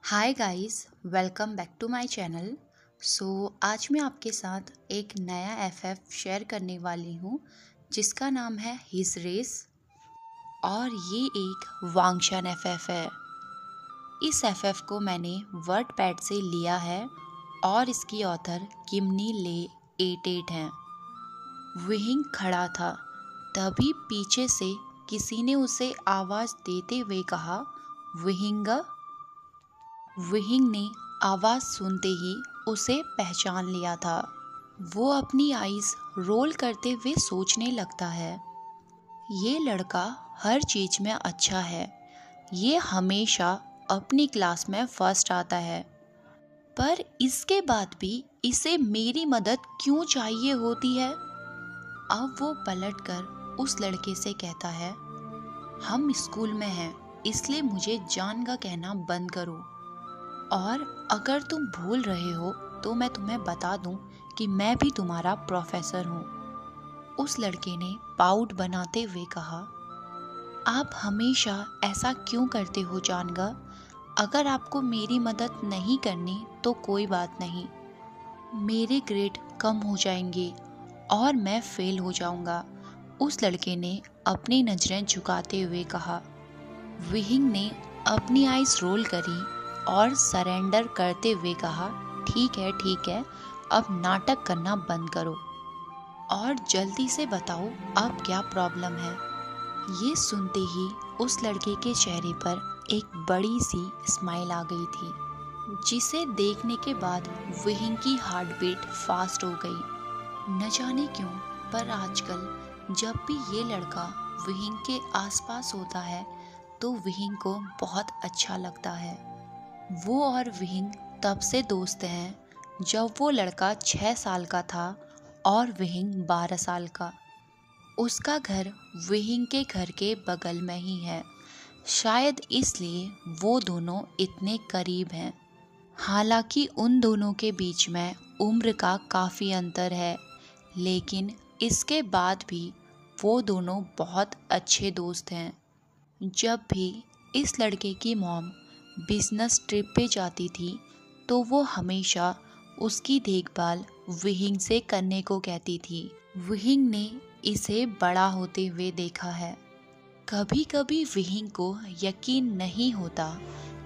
Hi guys, welcome back to my channel. आज मैं आपके साथ एक नया एफएफ शेयर करने वाली हूँ जिसका नाम है हिज रेस और ये एक वांगशान एफएफ है। इस एफएफ को मैंने वर्डपैड से लिया है और इसकी ऑथर किमनी ले 88 हैं। विहिंग खड़ा था, तभी पीछे से किसी ने उसे आवाज़ देते हुए कहा, विहिंगा। विहिंग ने आवाज़ सुनते ही उसे पहचान लिया था। वो अपनी आईज रोल करते हुए सोचने लगता है, ये लड़का हर चीज़ में अच्छा है, ये हमेशा अपनी क्लास में फर्स्ट आता है, पर इसके बाद भी इसे मेरी मदद क्यों चाहिए होती है। अब वो पलटकर उस लड़के से कहता है, हम स्कूल में हैं, इसलिए मुझे जान का कहना बंद करो, और अगर तुम भूल रहे हो तो मैं तुम्हें बता दूं कि मैं भी तुम्हारा प्रोफेसर हूँ। उस लड़के ने पाउट बनाते हुए कहा, आप हमेशा ऐसा क्यों करते हो जानगा? अगर आपको मेरी मदद नहीं करनी तो कोई बात नहीं, मेरे ग्रेड कम हो जाएंगे और मैं फेल हो जाऊंगा। उस लड़के ने अपनी नज़रें झुकाते हुए कहा। विहिंग ने अपनी आईज रोल करी और सरेंडर करते हुए कहा, ठीक है, अब नाटक करना बंद करो और जल्दी से बताओ अब क्या प्रॉब्लम है। ये सुनते ही उस लड़के के चेहरे पर एक बड़ी सी स्माइल आ गई थी, जिसे देखने के बाद विहिंग की हार्ट बीट फास्ट हो गई। न जाने क्यों, पर आजकल जब भी ये लड़का विहिंग के आसपास होता है तो विहिंग को बहुत अच्छा लगता है। वो और विहिंग तब से दोस्त हैं जब वो लड़का 6 साल का था और विहिंग 12 साल का। उसका घर विहिंग के घर के बगल में ही है, शायद इसलिए वो दोनों इतने करीब हैं। हालांकि उन दोनों के बीच में उम्र का काफ़ी अंतर है, लेकिन इसके बाद भी वो दोनों बहुत अच्छे दोस्त हैं। जब भी इस लड़के की मॉम बिजनेस ट्रिप पे जाती थी तो वो हमेशा उसकी देखभाल विहिंग से करने को कहती थी। विहिंग ने इसे बड़ा होते हुए देखा है। कभी कभी विहिंग को यकीन नहीं होता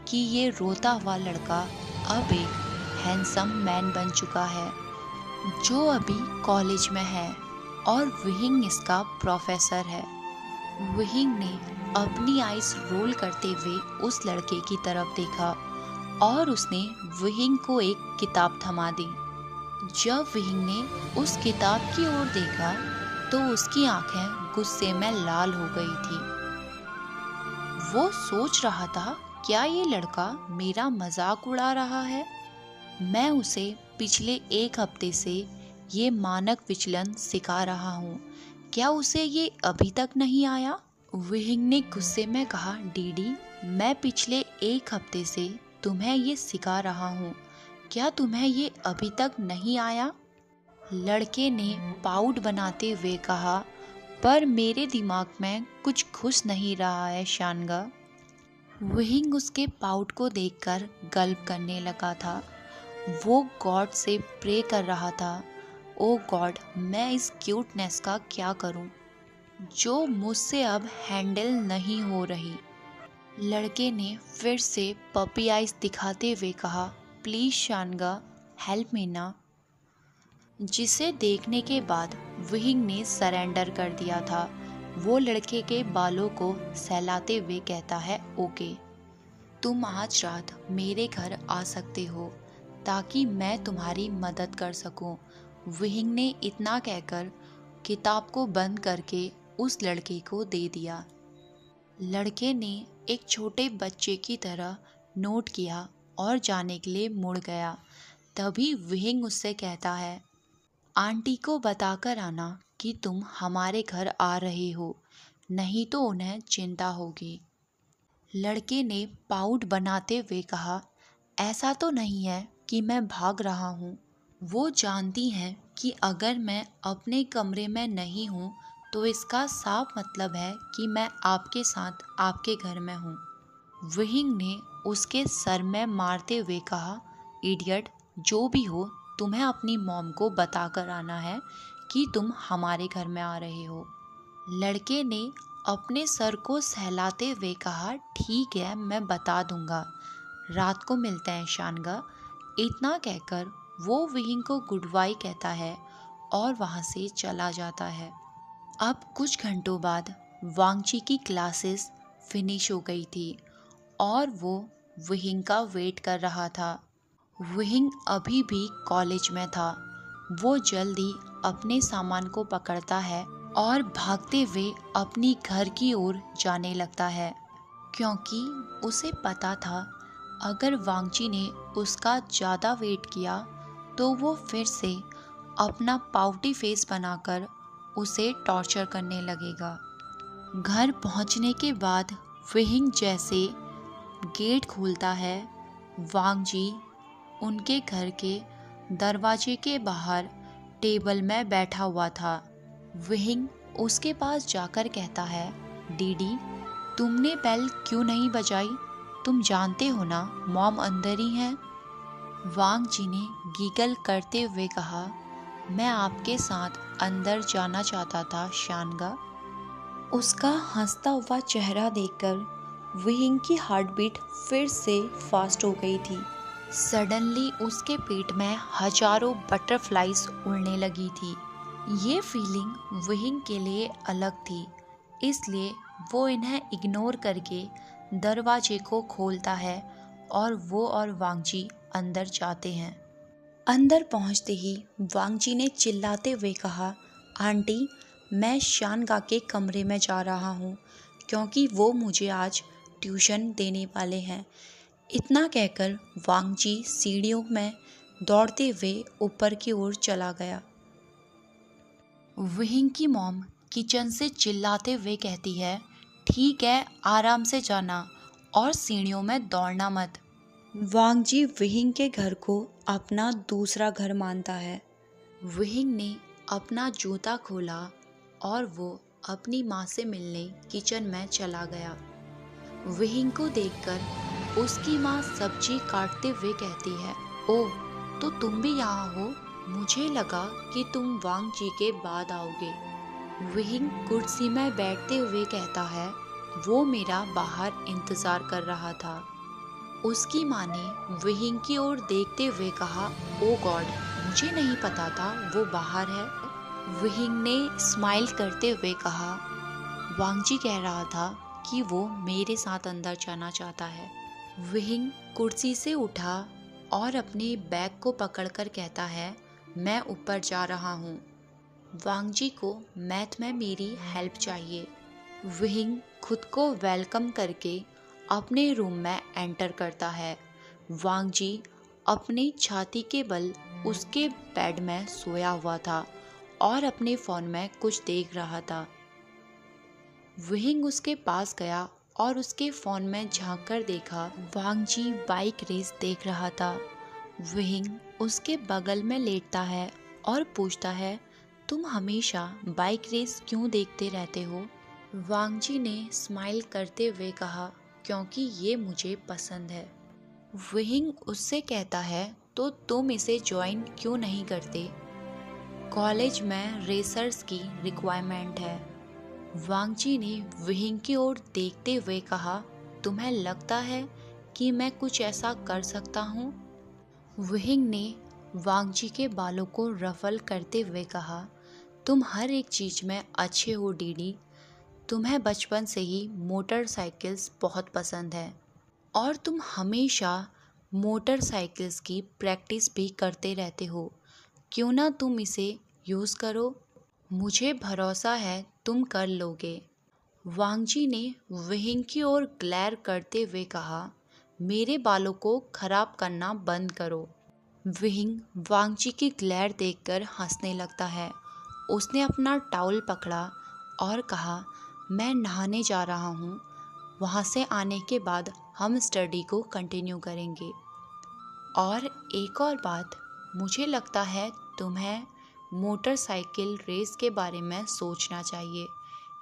कि ये रोता हुआ लड़का अब एक हैंडसम मैन बन चुका है जो अभी कॉलेज में है और विहिंग इसका प्रोफेसर है। विहिंग ने अपनी आईज रोल करते हुए उस लड़के की तरफ देखा और उसने विहिंग को एक किताब थमा दी। जब विहिंग ने उस किताब की ओर देखा तो उसकी आंखें गुस्से में लाल हो गई थी। वो सोच रहा था, क्या ये लड़का मेरा मजाक उड़ा रहा है? मैं उसे पिछले 1 हफ्ते से ये मानक विचलन सिखा रहा हूँ, क्या उसे ये अभी तक नहीं आया? विहिंग ने गुस्से में कहा, डीडी, मैं पिछले 1 हफ्ते से तुम्हें ये सिखा रहा हूँ, क्या तुम्हें ये अभी तक नहीं आया? लड़के ने पाउट बनाते हुए कहा, पर मेरे दिमाग में कुछ घुस नहीं रहा है शानगा। विहिंग उसके पाउट को देखकर गल्प करने लगा था। वो गॉड से प्रे कर रहा था, ओ गॉड, मैं इस क्यूटनेस का क्या करूं जो मुझसे अब हैंडल नहीं हो रही। लड़के ने फिर से पपी आइज दिखाते हुए कहा, प्लीज शानगा, हेल्प मी ना। जिसे देखने के बाद विहिंग ने सरेंडर कर दिया था। वो लड़के के बालों को सहलाते हुए कहता है, ओके, तुम आज रात मेरे घर आ सकते हो ताकि मैं तुम्हारी मदद कर सकूं। विहिंग ने इतना कहकर किताब को बंद करके उस लड़के को दे दिया। लड़के ने एक छोटे बच्चे की तरह नोट किया और जाने के लिए मुड़ गया। तभी विहिंग उससे कहता है, आंटी को बताकर आना कि तुम हमारे घर आ रहे हो, नहीं तो उन्हें चिंता होगी। लड़के ने पाउट बनाते हुए कहा, ऐसा तो नहीं है कि मैं भाग रहा हूँ। वो जानती हैं कि अगर मैं अपने कमरे में नहीं हूँ तो इसका साफ मतलब है कि मैं आपके साथ आपके घर में हूँ। विहिंग ने उसके सर में मारते हुए कहा, इडियट, जो भी हो तुम्हें अपनी मॉम को बताकर आना है कि तुम हमारे घर में आ रहे हो। लड़के ने अपने सर को सहलाते हुए कहा, ठीक है, मैं बता दूंगा, रात को मिलते हैं शानगा। इतना कहकर वो विहिंग को गुड बाय कहता है और वहाँ से चला जाता है। अब कुछ घंटों बाद वांगची की क्लासेस फिनिश हो गई थी और वो विहिंग का वेट कर रहा था। विहिंग अभी भी कॉलेज में था। वो जल्दी अपने सामान को पकड़ता है और भागते हुए अपनी घर की ओर जाने लगता है, क्योंकि उसे पता था अगर वांगची ने उसका ज़्यादा वेट किया तो वो फिर से अपना पाउटी फेस बनाकर उसे टॉर्चर करने लगेगा। घर पहुंचने के बाद विहिंग जैसे गेट खोलता है, वांगजी उनके घर के दरवाजे के बाहर टेबल में बैठा हुआ था। विहिंग उसके पास जाकर कहता है, डीडी, तुमने बेल क्यों नहीं बजाई? तुम जानते हो ना मॉम अंदर ही हैं। वांगजी ने गीगल करते हुए कहा, मैं आपके साथ अंदर जाना चाहता था शानगा। उसका हंसता हुआ चेहरा देखकर विहिंग की हार्ट बीट फिर से फास्ट हो गई थी। सडनली उसके पेट में हजारों बटरफ्लाइज उड़ने लगी थी। ये फीलिंग विहिंग के लिए अलग थी, इसलिए वो इन्हें इग्नोर करके दरवाजे को खोलता है और वो और वांगजी अंदर जाते हैं। अंदर पहुंचते ही वांगजी ने चिल्लाते हुए कहा, आंटी, मैं शानगा के कमरे में जा रहा हूँ क्योंकि वो मुझे आज ट्यूशन देने वाले हैं। इतना कहकर वांगजी सीढ़ियों में दौड़ते हुए ऊपर की ओर चला गया। विहिंग की मॉम किचन से चिल्लाते हुए कहती है, ठीक है, आराम से जाना और सीढ़ियों में दौड़ना मत। वांगजी विहिंग के घर को अपना दूसरा घर मानता है। विहिंग ने अपना जूता खोला और वो अपनी माँ से मिलने किचन में चला गया। विहिंग को देखकर उसकी माँ सब्जी काटते हुए कहती है, ओह, तो तुम भी यहाँ हो? मुझे लगा कि तुम वांगजी के बाद आओगे। विहिंग कुर्सी में बैठते हुए कहता है, वो मेरा बाहर इंतजार कर रहा था। उसकी माँ ने विहिंग की ओर देखते हुए कहा, ओ गॉड, मुझे नहीं पता था वो बाहर है। विहिंग ने स्माइल करते हुए कहा, वांगजी कह रहा था कि वो मेरे साथ अंदर जाना चाहता है। विहिंग कुर्सी से उठा और अपने बैग को पकड़कर कहता है, मैं ऊपर जा रहा हूँ। वांगजी को मैथ में मेरी हेल्प चाहिए। विहिंग खुद को वेलकम करके अपने रूम में एंटर करता है। वांगजी अपनी छाती के बल उसके बेड में सोया हुआ था और अपने फ़ोन में कुछ देख रहा था। विहिंग उसके पास गया और उसके फ़ोन में झांक कर देखा, वांगजी बाइक रेस देख रहा था। विहिंग उसके बगल में लेटता है और पूछता है, तुम हमेशा बाइक रेस क्यों देखते रहते हो? वांगजी ने स्माइल करते हुए कहा, क्योंकि ये मुझे पसंद है। विहिंग उससे कहता है, तो तुम इसे ज्वाइन क्यों नहीं करते? कॉलेज में रेसर्स की रिक्वायरमेंट है। वांगजी ने विहिंग की ओर देखते हुए कहा, तुम्हें लगता है कि मैं कुछ ऐसा कर सकता हूँ? विहिंग ने वांगजी के बालों को रफल करते हुए कहा, तुम हर एक चीज़ में अच्छे हो डीडी। तुम्हें बचपन से ही मोटरसाइकिल्स बहुत पसंद है और तुम हमेशा मोटरसाइकिल्स की प्रैक्टिस भी करते रहते हो। क्यों ना तुम इसे यूज़ करो? मुझे भरोसा है तुम कर लोगे। वांगजी ने विहिंग की ओर ग्लेर करते हुए कहा, मेरे बालों को खराब करना बंद करो। विहिंग वांगजी की ग्लेर देखकर हंसने लगता है। उसने अपना टॉवल पकड़ा और कहा, मैं नहाने जा रहा हूँ, वहाँ से आने के बाद हम स्टडी को कंटिन्यू करेंगे। और एक और बात, मुझे लगता है तुम्हें मोटरसाइकिल रेस के बारे में सोचना चाहिए।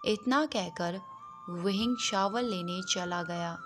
इतना कहकर विहिंग शावर लेने चला गया।